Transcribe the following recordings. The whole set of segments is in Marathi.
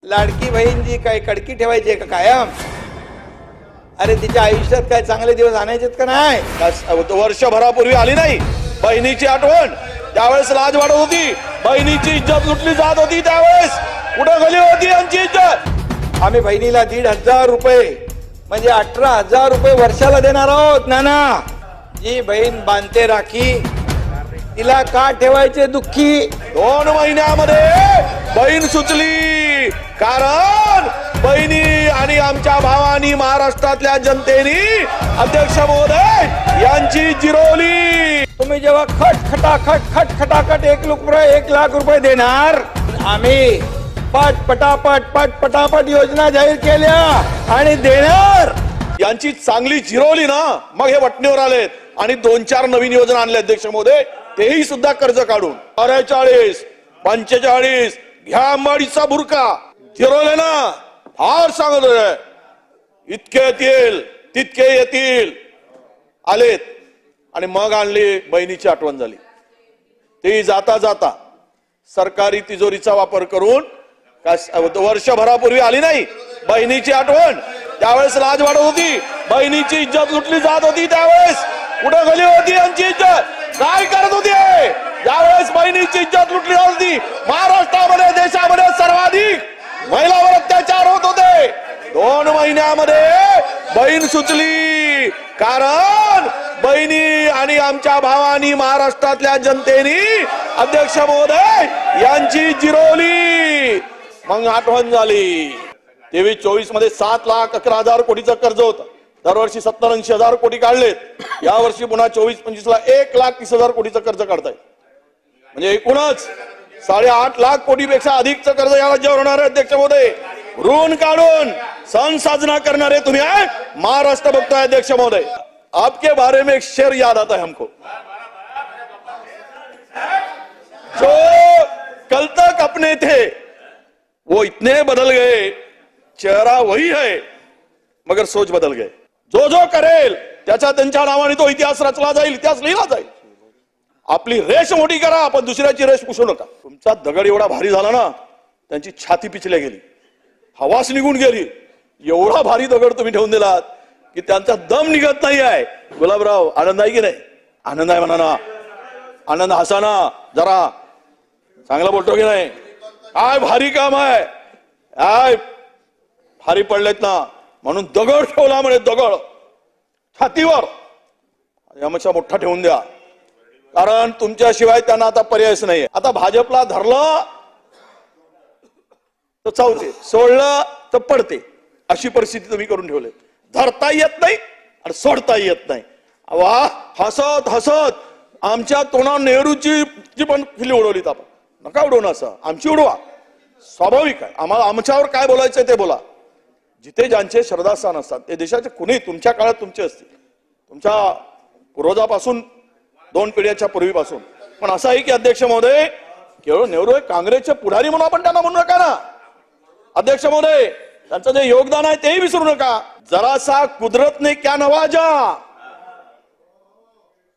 लाडकी बहीण जी काय कडकी ठेवायची का कायम? अरे तिच्या आयुष्यात काय चांगले दिवस आणायचेत का नाही? वर्षभरापूर्वी आली नाही बहिणीची आठवण, त्यावेळेस लाज वाढत होती, बहिणीची इज्जत लुटली जात होती, त्यावेळेस कुठे गेली होती यांची इज्जत? आम्ही बहिणीला 1,500 रुपये म्हणजे 18,000 रुपये वर्षाला देणार आहोत. नाना, जी बहीण बांधते राखी तिला का ठेवायचे दुःखी? 2 महिन्यामध्ये बहीण सुचली, कारण बहिणी आणि आमच्या भावानी महाराष्ट्रातल्या जनतेने अध्यक्ष महोदय यांची जिरवली. तुम्ही जेव्हा खट खटाखट 1 लाख रुपये देणार, आम्ही पटापट योजना जाहीर केल्या आणि देणार. यांची चांगली जिरवली ना, मग हे वटणीवर आलेत आणि 2-4 नवीन योजना आणल्या अध्यक्ष महोदय, तेही सुद्धा कर्ज काढून 44, 45 घ्या अंबाडीचा बुरका जिरवले ना. फार सांगत होते इतके येतील तितके येतील, आलेत आणि मग आणली बहिणीची आठवण झाली. ती जाता जाता सरकारी तिजोरीचा वापर करून वर्षभरापूर्वी आली नाही बहिणीची आठवण, त्यावेळेस लाज वाढत होती, बहिणीची इज्जत लुटली जात होती, त्यावेळेस कुठे गेली होती यांची इज्जत? काय करत होती? यावेळेस बहिणीची इज्जत लुटली जात होती. महाराष्ट्रामध्ये देशामध्ये सर्वाधिक महिलावर अत्याचार होत होते. 2 महिन्यामध्ये बहीण सुचली, कारण बहिणी आणि आमच्या भावानी महाराष्ट्रातल्या जनतेने अध्यक्ष महोदय यांची जिरवली. मग आठवण झाली. 23-24 मध्ये 7,11,000 कोटीचं कर्ज होतं. दरवर्षी 70-80 कोटी काढलेत. यावर्षी पुन्हा 24-25 ला 1,30,000 कोटीचं कर्ज काढतायत. म्हणजे एकूणच 8.5 लाख कोटीपेक्षा अधिकचं कर्ज या राज्यावर होणार आहे अध्यक्ष महोदय. ऋण काढून सण साजरा करणारे तुम्ही आहे, महाराष्ट्र बघतोय अध्यक्ष महोदय. आपके बारे में एक शेर याद आता है हमको, जो कल तक अपने थे वो इतने बदल गए, चेहरा वही है मगर सोच बदल गए. जो जो करेल त्यांच्या नावाने तो इतिहास रचला जाईल, इतिहास लिहिला जाईल. आपली रेष मोठी करा, पण दुसऱ्याची रेष पुसू नका. तुमचा दगड एवढा भारी झाला ना, त्यांची छाती पिचल्या गेली, हवास निघून गेली. एवढा भारी दगड तुम्ही ठेवून दिलात की त्यांचा दम निघत नाही आहे. गुलाबराव, आनंद आहे की नाही? आनंद आहे म्हणा ना, आनंद हसा ना जरा, चांगला बोलतो की नाही? काय भारी काम आहे, काय भारी पडलेत ना, म्हणून दगड ठेवला म्हणे, दगड छातीवर. यापेक्षा मोठा ठेवून द्या, कारण तुमच्याशिवाय त्यांना आता पर्यायच नाही. आता भाजपला धरलं तर चावते, सोडलं तर पडते, अशी परिस्थिती तुम्ही करून ठेवले. धरता येत नाही आणि सोडता येत नाही. वा, हसत हसत आमच्या तोंडावर नेहरूची जी पण खिल्ली उडवलीत. आपण नका उडवणं, असं आमची उडवा, स्वाभाविक आहे. आम्हाला आमच्यावर काय बोलायचंय ते बोला. जिथे ज्यांचे श्रद्धास्थान असतात ते देशाचे कुणी तुमच्या काळात तुमचे असतील, तुमच्या पूर्वजापासून 2 पिढ्याच्या पूर्वीपासून. पण असं आहे की अध्यक्ष महोदय, केवळ नेहरू हे काँग्रेसचे पुढारी म्हणून आपण त्यांना म्हणू नका ना अध्यक्ष महोदय. त्यांचं जे योगदान आहे तेही विसरू नका. जरासा कुदरत ने क्या नवाजा,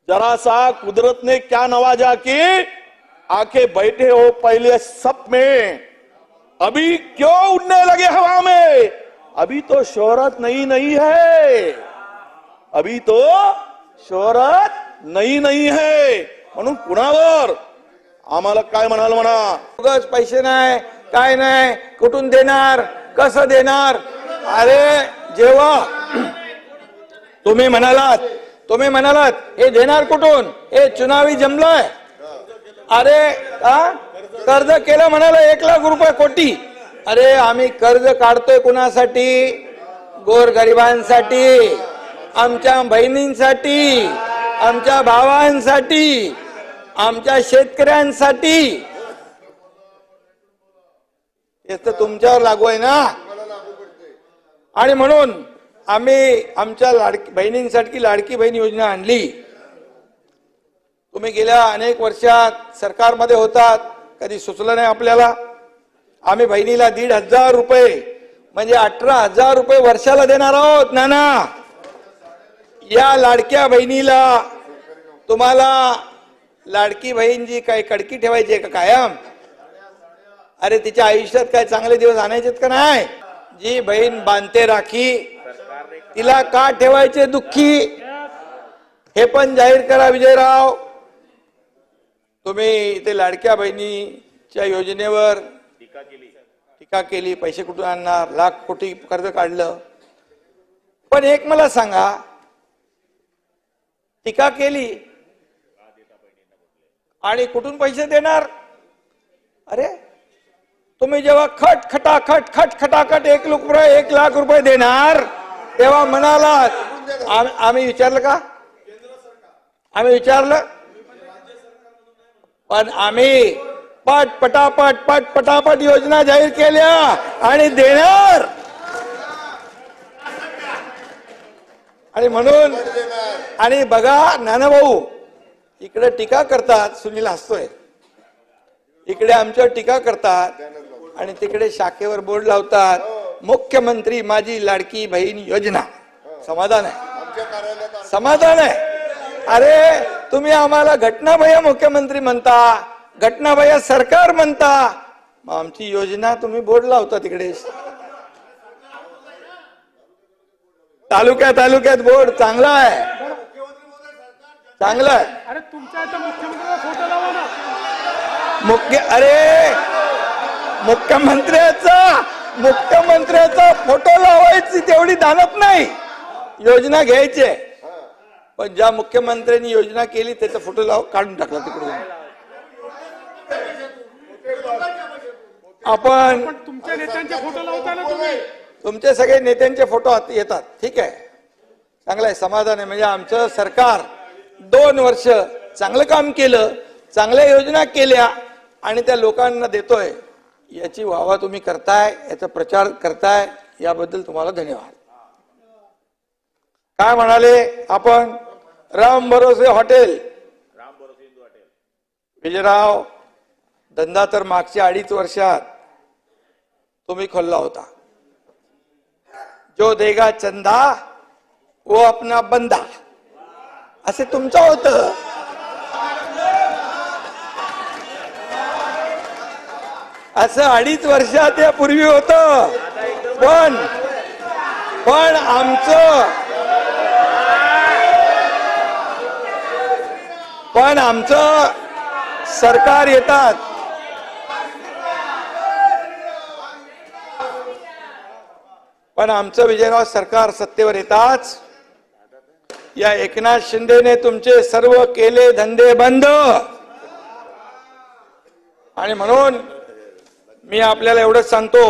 जरासा कुदरत ने क्या नवाजा कि आके बैठे हो पहले सप में, अभी क्यों उड़ने लगे हवा में? अभी तो शोहरत नहीं है, अभी तो शोहरत नहीं है. म्हणून कुणावर आम्हाला काय म्हणाल म्हणा, उगाच पैसे नाही, काय नाही, कुठून देणार, कसं देणार? अरे जेव्हा तुम्ही म्हणालात हे देणार कुठून, हे चुनावी जमलंय. अरे कर्ज केलं म्हणाला 1 लाख रुपये कोटी. अरे आम्ही कर्ज काढतोय कुणासाठी? गोरगरिबांसाठी, आमच्या बहिणींसाठी, आमच्या भावांसाठी, आमच्या शेतकऱ्यांसाठी. हे तर तुमच्यावर लागू आहे ना. आणि म्हणून आम्ही आमच्या बहिणींसाठी लाडकी बहीण योजना आणली. तुम्ही गेल्या अनेक वर्षात सरकारमध्ये होतात, कधी सुचलं नाही आपल्याला. आम्ही बहिणीला 1,500 रुपये म्हणजे 18,000 रुपये वर्षाला देणार आहोत. नाना, या लाडक्या बहिणीला तुम्हाला लाडकी बहीण जी काय कडकी ठेवायची का कायम? अरे तिच्या आयुष्यात काय चांगले दिवस आणायचेत का नाही? जी बहीण बांधते राखी तिला का ठेवायचे दुःखी? हे पण जाहीर करा विजयराव. तुम्ही इथे लाडक्या बहिणीच्या योजनेवर टीका केली, पैसे कुठून आणणार, लाख कोटी कर्ज काढलं. पण एक मला सांगा, टीका केली आणि कुठून पैसे देणार? अरे तुम्ही जेव्हा खटाखट 1 लाख रुपये देणार तेव्हा म्हणालात, आम्ही विचारलं का? आम्ही विचारलं? पण आम्ही पटापट योजना जाहीर केल्या आणि देणार. आणि म्हणून आणि बघा नानाभाऊ इकडे टीका करतात, सुनील हसतोय, इकडे आमच्यावर टीका करतात आणि तिकडे शाखेवर बोर्ड लावतात, मुख्यमंत्री माझी लाडकी बहीण योजना. समाधान आहे? समाधान आहे? अरे तुम्ही आम्हाला घटनाबाह्य मुख्यमंत्री म्हणता, घटनाबाह्य सरकार म्हणता, मग आमची योजना तुम्ही बोर्ड लावता तिकडे. तालुक्यात बोर्ड चांगला आहे, चांगला आहे. अरे तुमच्या इथं मुख्यमंत्र्याचा फोटो लावा ना. मुख्यमंत्र्याचा फोटो लावायची तेवढी दानत नाही, योजना घ्यायची. पण ज्या मुख्यमंत्र्यांनी योजना केली त्याचा फोटो काढून टाकला तिकडून. आपण तुमच्या नेत्यांचे फोटो लावता ना तुम्ही. तुमचे सगळे नेत्यांचे फोटो येतात, ठीक आहे, चांगलं आहे, समाधान आहे. म्हणजे आमचं सरकार 2 वर्ष चांगलं काम केलं, चांगल्या योजना केल्या आणि त्या लोकांना देतोय, याची वाहवा तुम्ही करताय, याचा प्रचार करताय, याबद्दल तुम्हाला धन्यवाद. काय म्हणाले आपण? राम भरोसे हॉटेल, विजयराव धंदा तर मागच्या 2.5 वर्षात तुम्ही खोलला होता. जो देगा चंदा वो अपना बंदा, असे तुमचं होतं. असं 2.5 वर्षात यापूर्वी होतं. पण आमचं सरकार येतात, पण आमचं विजयराव सरकार सत्तेवर येताच या एकनाथ शिंदेने तुमचे सर्व केले धंदे बंद. आणि म्हणून मी आपल्याला एवढंच सांगतो,